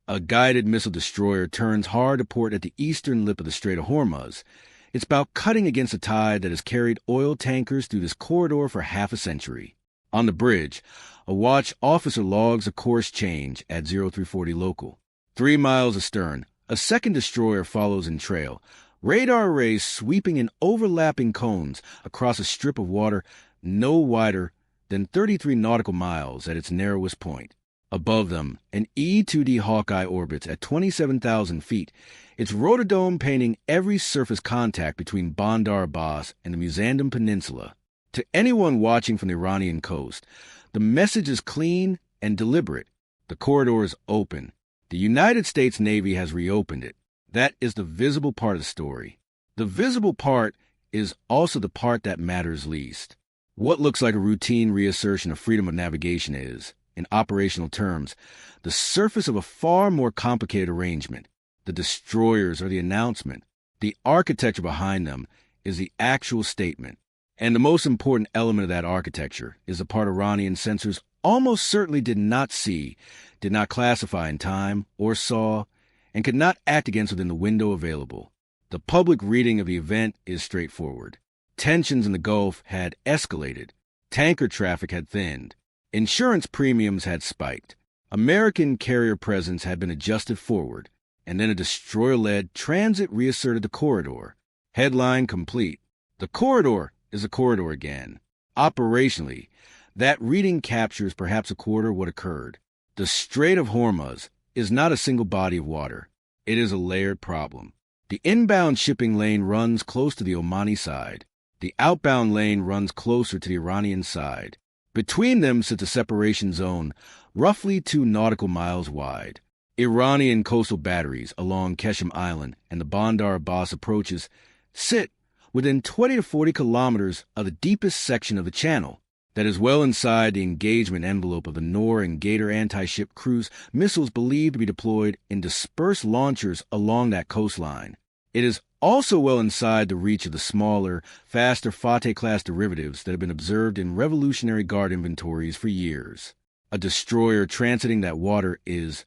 A guided missile destroyer turns hard to port at the eastern lip of the Strait of Hormuz. It's about cutting against a tide that has carried oil tankers through this corridor for half a century. On the bridge, a watch officer logs a course change at 0340 local. 3 miles astern, a second destroyer follows in trail, radar arrays sweeping in overlapping cones across a strip of water no wider than 33 nautical miles at its narrowest point. Above them, an E-2D Hawkeye orbits at 27,000 feet, its rotodome painting every surface contact between Bandar Abbas and the Musandam Peninsula. To anyone watching from the Iranian coast, the message is clean and deliberate. The corridor is open. The United States Navy has reopened it. That is the visible part of the story. The visible part is also the part that matters least. What looks like a routine reassertion of freedom of navigation is, in operational terms, the surface of a far more complicated arrangement. The destroyers are the announcement. The architecture behind them is the actual statement. And the most important element of that architecture is the part Iranian censors almost certainly did not see, did not classify in time or saw, and could not act against within the window available. The public reading of the event is straightforward. Tensions in the Gulf had escalated. Tanker traffic had thinned. Insurance premiums had spiked. American carrier presence had been adjusted forward, and then a destroyer-led transit reasserted the corridor. Headline complete. The corridor is a corridor again. Operationally, that reading captures perhaps a quarter of what occurred. The Strait of Hormuz is not a single body of water. It is a layered problem. The inbound shipping lane runs close to the Omani side. The outbound lane runs closer to the Iranian side. Between them sits a separation zone roughly 2 nautical miles wide. Iranian coastal batteries along Keshem Island and the Bandar Abbas approaches sit within 20 to 40 kilometers of the deepest section of the channel that is well inside the engagement envelope of the Nor and Gator anti-ship cruise missiles believed to be deployed in dispersed launchers along that coastline. It is also well inside the reach of the smaller, faster Fateh-class derivatives that have been observed in Revolutionary Guard inventories for years. A destroyer transiting that water is,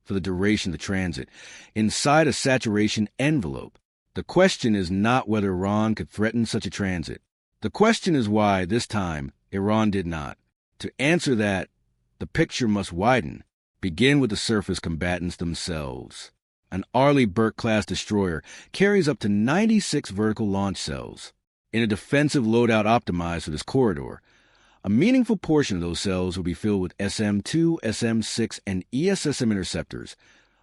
for the duration of the transit, inside a saturation envelope. The question is not whether Iran could threaten such a transit. The question is why, this time, Iran did not. To answer that, the picture must widen. Begin with the surface combatants themselves. An Arleigh Burke-class destroyer carries up to 96 vertical launch cells. In a defensive loadout optimized for this corridor, a meaningful portion of those cells will be filled with SM-2, SM-6, and ESSM interceptors,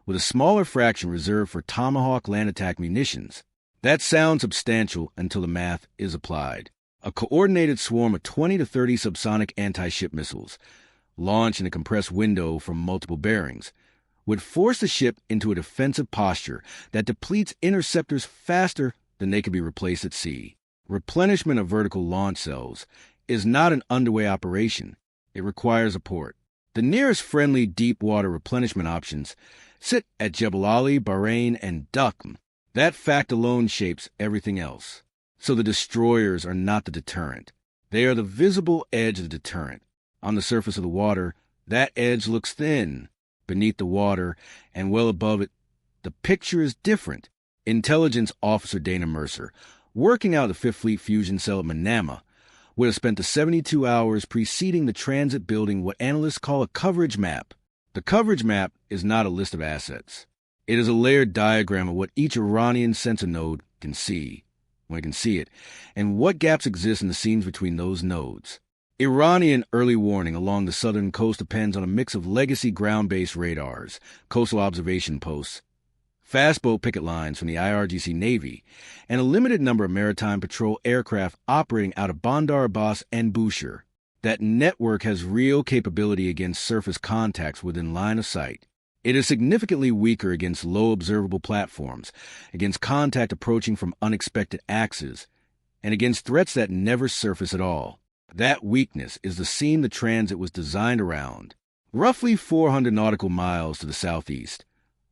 with a smaller fraction reserved for Tomahawk land attack munitions. That sounds substantial until the math is applied. A coordinated swarm of 20 to 30 subsonic anti-ship missiles, launched in a compressed window from multiple bearings, would force the ship into a defensive posture that depletes interceptors faster than they could be replaced at sea. Replenishment of vertical launch cells is not an underway operation. It requires a port. The nearest friendly deep-water replenishment options sit at Jebel Ali, Bahrain, and Duqm. That fact alone shapes everything else. So the destroyers are not the deterrent. They are the visible edge of the deterrent. On the surface of the water, that edge looks thin. Beneath the water and well above it, the picture is different. Intelligence Officer Dana Mercer, working out of the Fifth Fleet Fusion Cell at Manama, would have spent the 72 hours preceding the transit building what analysts call a coverage map. The coverage map is not a list of assets. It is a layered diagram of what each Iranian sensor node can see, when it can see it, and what gaps exist in the seams between those nodes. Iranian early warning along the southern coast depends on a mix of legacy ground-based radars, coastal observation posts, fast boat picket lines from the IRGC Navy, and a limited number of maritime patrol aircraft operating out of Bandar Abbas and Bushehr. That network has real capability against surface contacts within line of sight. It is significantly weaker against low observable platforms, against contact approaching from unexpected axes, and against threats that never surface at all. That weakness is the seam the transit was designed around. Roughly 400 nautical miles to the southeast,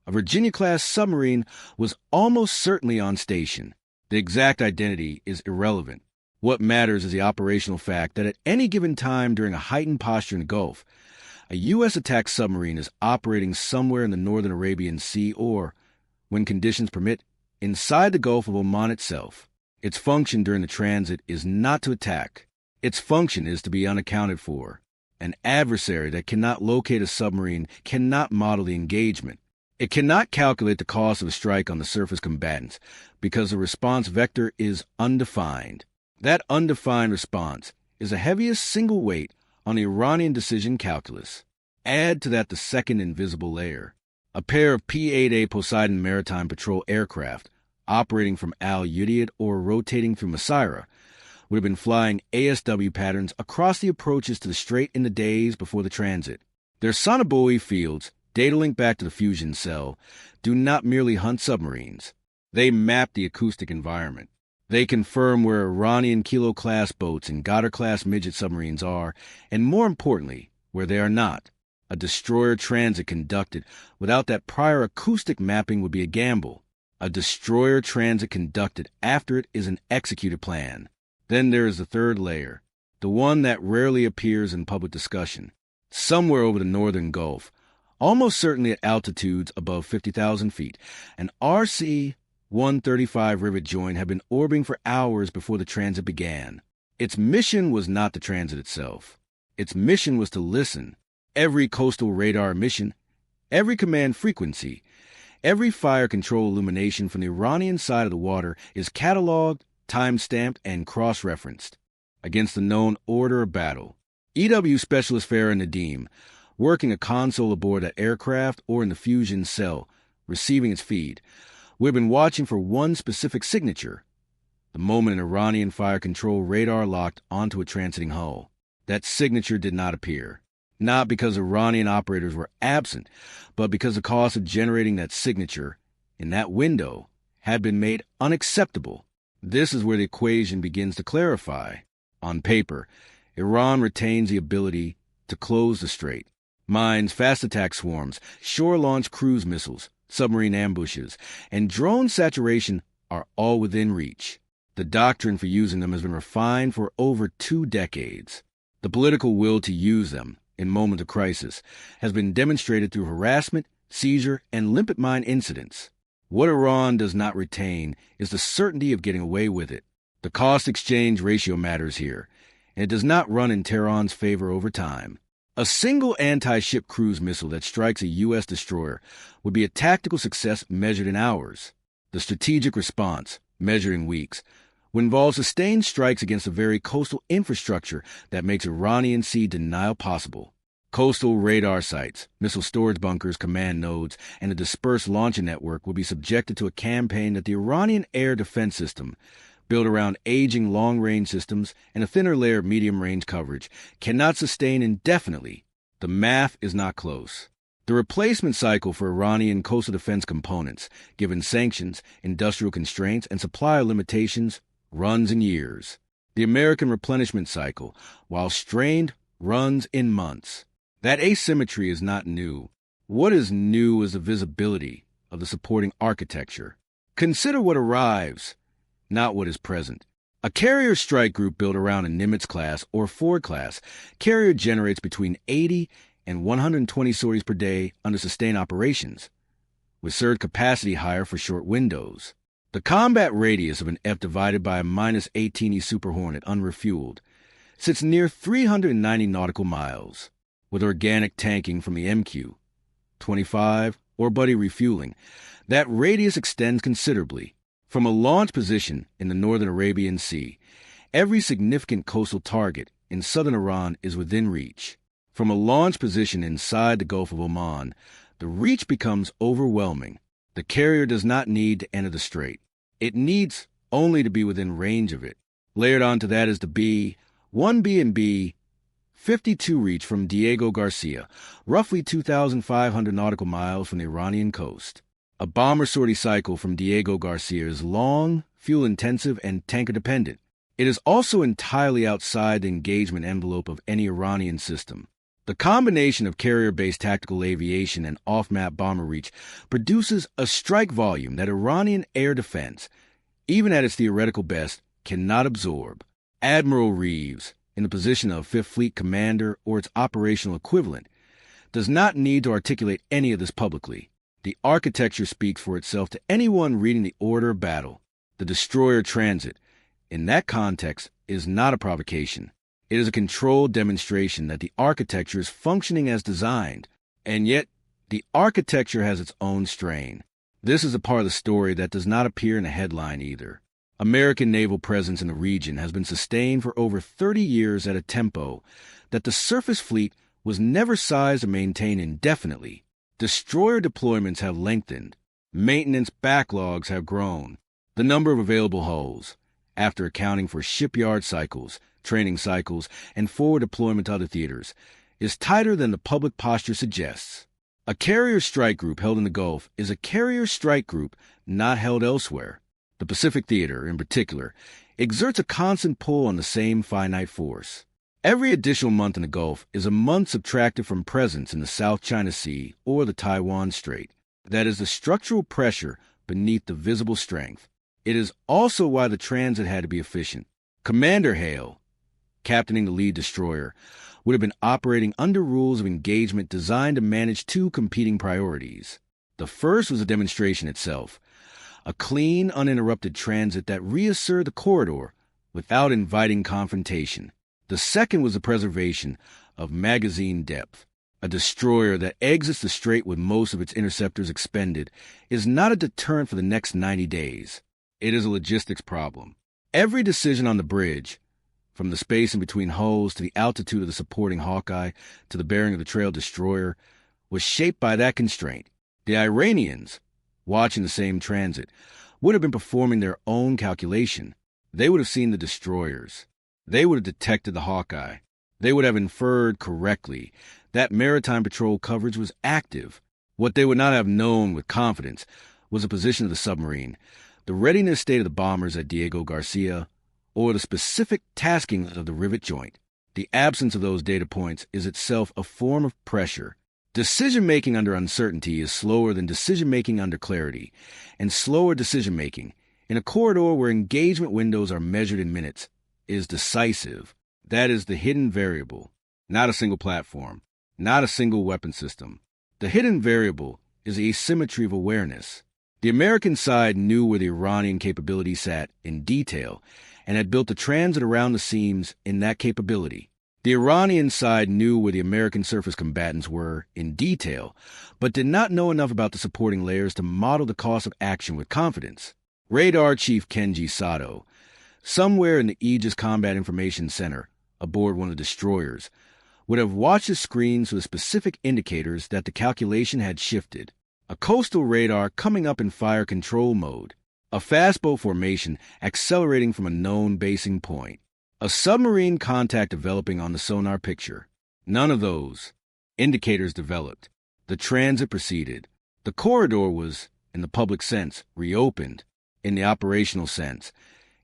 a Virginia-class submarine was almost certainly on station. The exact identity is irrelevant. What matters is the operational fact that at any given time during a heightened posture in the Gulf, A U.S. attack submarine is operating somewhere in the northern Arabian Sea or, when conditions permit, inside the Gulf of Oman itself. Its function during the transit is not to attack. Its function is to be unaccounted for. An adversary that cannot locate a submarine cannot model the engagement. It cannot calculate the cost of a strike on the surface combatants because the response vector is undefined. That undefined response is the heaviest single weight on the Iranian decision calculus. Add to that the second invisible layer. A pair of P-8A Poseidon maritime patrol aircraft operating from Al-Udeid or rotating through Masirah would have been flying ASW patterns across the approaches to the strait in the days before the transit. Their sonobuoy fields, data linked back to the fusion cell, do not merely hunt submarines. They map the acoustic environment. They confirm where Iranian Kilo-class boats and Ghadar-class midget submarines are, and more importantly, where they are not. A destroyer transit conducted without that prior acoustic mapping would be a gamble. A destroyer transit conducted after it is an executed plan. Then there is the third layer, the one that rarely appears in public discussion. Somewhere over the northern Gulf, almost certainly at altitudes above 50,000 feet, an RC-135 rivet joint had been orbiting for hours before the transit began. Its mission was not the transit itself. Its mission was to listen. Every coastal radar emission, every command frequency, every fire control illumination from the Iranian side of the water is cataloged, time-stamped, and cross-referenced against the known order of battle. EW Specialist Farah Nadeem, working a console aboard that aircraft or in the fusion cell, receiving its feed, would have been watching for one specific signature, the moment an Iranian fire control radar locked onto a transiting hull. That signature did not appear. Not because Iranian operators were absent, but because the cost of generating that signature in that window had been made unacceptable. This is where the equation begins to clarify. On paper, Iran retains the ability to close the strait. Mines, fast attack swarms, shore-launched cruise missiles, submarine ambushes, and drone saturation are all within reach. The doctrine for using them has been refined for over 2 decades. The political will to use them in moments of crisis has been demonstrated through harassment, seizure, and limpet mine incidents. What Iran does not retain is the certainty of getting away with it. The cost-exchange ratio matters here, and it does not run in Tehran's favor over time. A single anti-ship cruise missile that strikes a U.S. destroyer would be a tactical success measured in hours. The strategic response, measured in weeks, would involve sustained strikes against the very coastal infrastructure that makes Iranian sea denial possible. Coastal radar sites, missile storage bunkers, command nodes, and a dispersed launching network will be subjected to a campaign that the Iranian air defense system, built around aging long-range systems and a thinner layer of medium-range coverage, cannot sustain indefinitely. The math is not close. The replacement cycle for Iranian coastal defense components, given sanctions, industrial constraints, and supplier limitations, runs in years. The American replenishment cycle, while strained, runs in months. That asymmetry is not new. What is new is the visibility of the supporting architecture. Consider what arrives, not what is present. A carrier strike group built around a Nimitz-class or Ford-class carrier generates between 80 and 120 sorties per day under sustained operations, with surge capacity higher for short windows. The combat radius of an F divided by a -18E Super Hornet unrefueled sits near 390 nautical miles. With organic tanking from the MQ, 25, or buddy refueling, that radius extends considerably. From a launch position in the northern Arabian Sea, every significant coastal target in southern Iran is within reach. From a launch position inside the Gulf of Oman, the reach becomes overwhelming. The carrier does not need to enter the strait. It needs only to be within range of it. Layered onto that is the B-1B and B-52 reach from Diego Garcia, roughly 2,500 nautical miles from the Iranian coast. A bomber sortie cycle from Diego Garcia is long, fuel-intensive, and tanker-dependent. It is also entirely outside the engagement envelope of any Iranian system. The combination of carrier-based tactical aviation and off-map bomber reach produces a strike volume that Iranian air defense, even at its theoretical best, cannot absorb. Admiral Reeves, in the position of Fifth Fleet commander or its operational equivalent, does not need to articulate any of this publicly. The architecture speaks for itself to anyone reading the order of battle. The destroyer transit, in that context, is not a provocation. It is a controlled demonstration that the architecture is functioning as designed, and yet the architecture has its own strain. This is a part of the story that does not appear in a headline either. American naval presence in the region has been sustained for over 30 years at a tempo that the surface fleet was never sized or maintained indefinitely. Destroyer deployments have lengthened. Maintenance backlogs have grown. The number of available hulls, after accounting for shipyard cycles, training cycles, and forward deployment to other theaters, is tighter than the public posture suggests. A carrier strike group held in the Gulf is a carrier strike group not held elsewhere. The Pacific Theater, in particular, exerts a constant pull on the same finite force. Every additional month in the Gulf is a month subtracted from presence in the South China Sea or the Taiwan Strait. That is the structural pressure beneath the visible strength. It is also why the transit had to be efficient. Commander Hale, captaining the lead destroyer, would have been operating under rules of engagement designed to manage two competing priorities. The first was the demonstration itself, a clean, uninterrupted transit that reasserted the corridor without inviting confrontation. The second was the preservation of magazine depth. A destroyer that exits the strait with most of its interceptors expended is not a deterrent for the next 90 days. It is a logistics problem. Every decision on the bridge, from the space in between hulls to the altitude of the supporting Hawkeye to the bearing of the trail destroyer, was shaped by that constraint. The Iranians, watching the same transit, would have been performing their own calculation. They would have seen the destroyers. They would have detected the Hawkeye. They would have inferred correctly that maritime patrol coverage was active. What they would not have known with confidence was the position of the submarine, the readiness state of the bombers at Diego Garcia, or the specific tasking of the rivet joint. The absence of those data points is itself a form of pressure. Decision-making under uncertainty is slower than decision-making under clarity, and slower decision-making, in a corridor where engagement windows are measured in minutes, is decisive. That is the hidden variable, not a single platform, not a single weapon system. The hidden variable is the asymmetry of awareness. The American side knew where the Iranian capability sat in detail and had built the transit around the seams in that capability. The Iranian side knew where the American surface combatants were in detail, but did not know enough about the supporting layers to model the cost of action with confidence. Radar Chief Kenji Sato, somewhere in the Aegis Combat Information Center, aboard one of the destroyers, would have watched the screens with specific indicators that the calculation had shifted. A coastal radar coming up in fire control mode, a fast boat formation accelerating from a known basing point, a submarine contact developing on the sonar picture. None of those indicators developed. The transit proceeded. The corridor was, in the public sense, reopened. In the operational sense,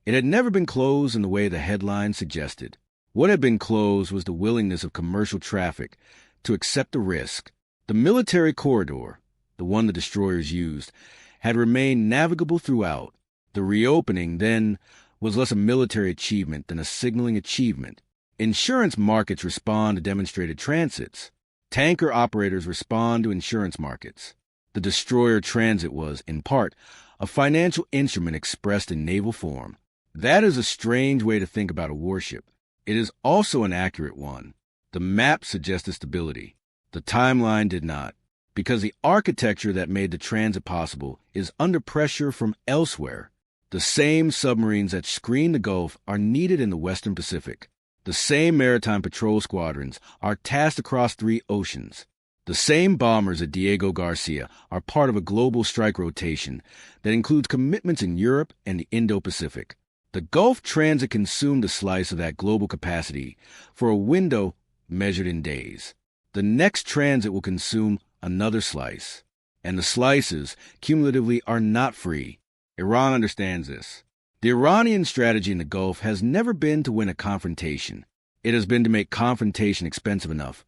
it had never been closed in the way the headline suggested. What had been closed was the willingness of commercial traffic to accept the risk. The military corridor, the one the destroyers used, had remained navigable throughout. The reopening, then, was less a military achievement than a signaling achievement. Insurance markets respond to demonstrated transits. Tanker operators respond to insurance markets. The destroyer transit was, in part, a financial instrument expressed in naval form. That is a strange way to think about a warship. It is also an accurate one. The map suggested stability. The timeline did not, because the architecture that made the transit possible is under pressure from elsewhere. The same submarines that screen the Gulf are needed in the Western Pacific. The same maritime patrol squadrons are tasked across 3 oceans. The same bombers at Diego Garcia are part of a global strike rotation that includes commitments in Europe and the Indo-Pacific. The Gulf transit consumed a slice of that global capacity for a window measured in days. The next transit will consume another slice, and the slices, cumulatively, are not free. Iran understands this. The Iranian strategy in the Gulf has never been to win a confrontation. It has been to make confrontation expensive enough,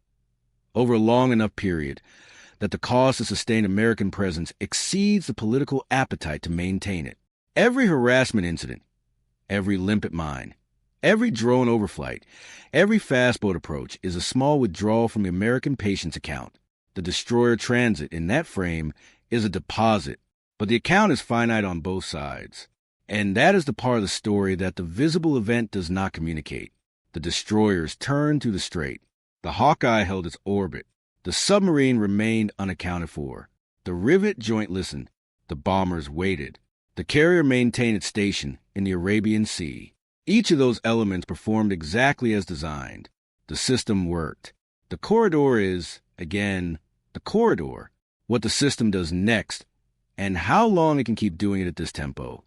over a long enough period, that the cost to sustain American presence exceeds the political appetite to maintain it. Every harassment incident, every limpet mine, every drone overflight, every fast boat approach is a small withdrawal from the American patience account. The destroyer transit in that frame is a deposit, but the account is finite on both sides. And that is the part of the story that the visible event does not communicate. The destroyers turned through the strait. The Hawkeye held its orbit. The submarine remained unaccounted for. The rivet joint listened. The bombers waited. The carrier maintained its station in the Arabian Sea. Each of those elements performed exactly as designed. The system worked. The corridor is, again, the corridor. What the system does next, and how long it can keep doing it at this tempo,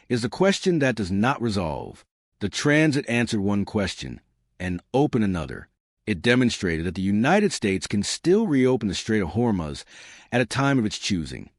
is the question that does not resolve. The transit answered one question and opened another. It demonstrated that the United States can still reopen the Strait of Hormuz at a time of its choosing,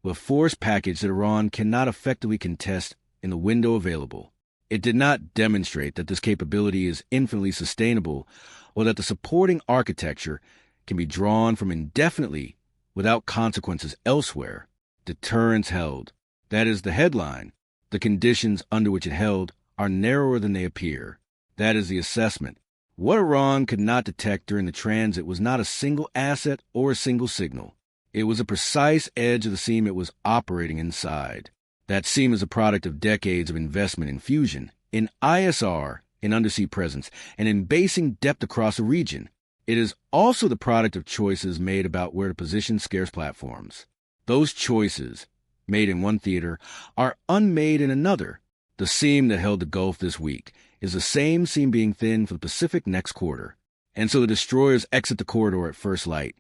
with a force package that Iran cannot effectively contest in the window available. It did not demonstrate that this capability is infinitely sustainable or that the supporting architecture can be drawn from indefinitely without consequences elsewhere. Deterrence held. That is the headline. The conditions under which it held are narrower than they appear. That is the assessment. What Iran could not detect during the transit was not a single asset or a single signal. It was a precise edge of the seam it was operating inside. That seam is a product of decades of investment in fusion, in ISR, in undersea presence, and in basing depth across a region. It is also the product of choices made about where to position scarce platforms. Those choices, made in one theater, are unmade in another. The seam that held the Gulf this week is the same seam being thinned for the Pacific next quarter. And so the destroyers exit the corridor at first light,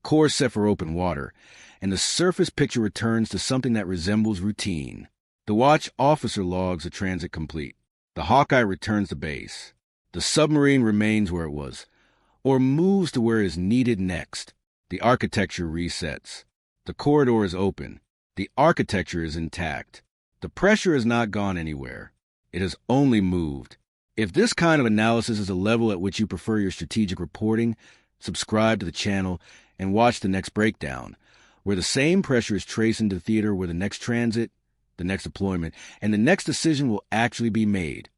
course set for open water, and the surface picture returns to something that resembles routine. The watch officer logs the transit complete. The Hawkeye returns to base. The submarine remains where it was, or moves to where it is needed next. The architecture resets. The corridor is open. The architecture is intact. The pressure has not gone anywhere. It has only moved. If this kind of analysis is a level at which you prefer your strategic reporting, subscribe to the channel and watch the next breakdown, where the same pressure is traced into theater where the next transit, the next deployment, and the next decision will actually be made.